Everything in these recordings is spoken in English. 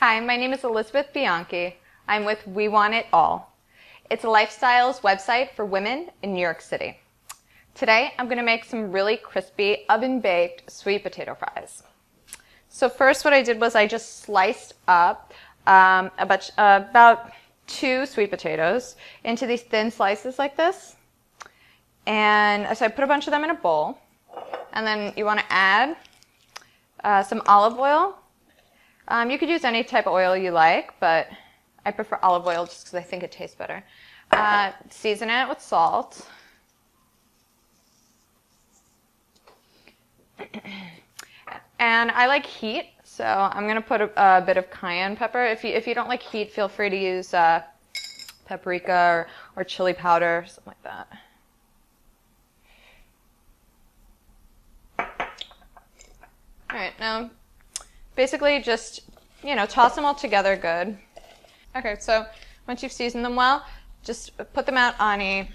Hi, my name is Elizabeth Bianchi. I'm with We Want It All. It's a lifestyles website for women in New York City. Today, I'm going to make some really crispy oven-baked sweet potato fries. So first what I did was I just sliced up about 2 sweet potatoes into these thin slices like this. And so I put a bunch of them in a bowl. And then you want to add some olive oil. You could use any type of oil you like, but I prefer olive oil just because I think it tastes better. Season it with salt. And I like heat, so I'm going to put a bit of cayenne pepper. If you don't like heat, feel free to use paprika or chili powder, something like that. All right, now basically just, toss them all together good. Okay, so once you've seasoned them well, just put them out on a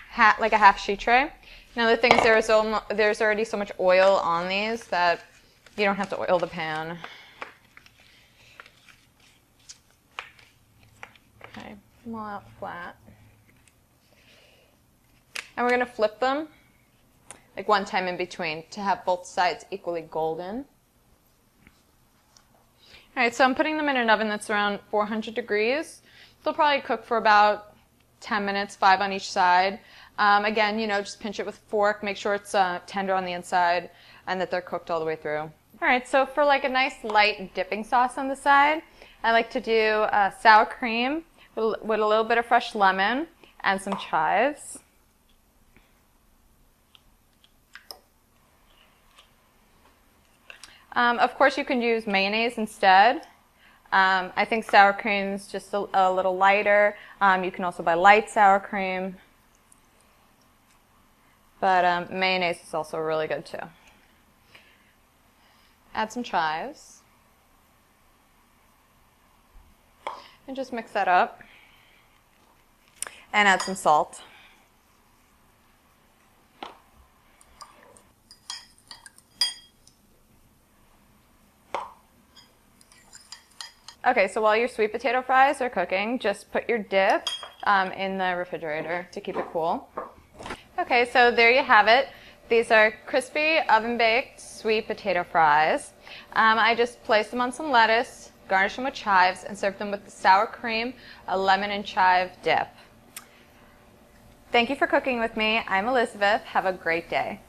half sheet tray. Now the thing is there's already so much oil on these that you don't have to oil the pan. Okay, put them all out flat. And we're going to flip them like one time in between to have both sides equally golden. Alright, so I'm putting them in an oven that's around 400 degrees. They'll probably cook for about 10 minutes, 5 on each side. Again, just pinch it with a fork, make sure it's tender on the inside and that they're cooked all the way through. Alright, so for like a nice light dipping sauce on the side, I like to do sour cream with a little bit of fresh lemon and some chives. Of course, you can use mayonnaise instead. I think sour cream is just a little lighter. You can also buy light sour cream. But mayonnaise is also really good too. Add some chives. And just mix that up. And add some salt. Okay, so while your sweet potato fries are cooking, just put your dip in the refrigerator to keep it cool. Okay, so there you have it. These are crispy oven-baked sweet potato fries. I just placed them on some lettuce, garnished them with chives, and served them with the sour cream, a lemon and chive dip. Thank you for cooking with me. I'm Elizabeth. Have a great day.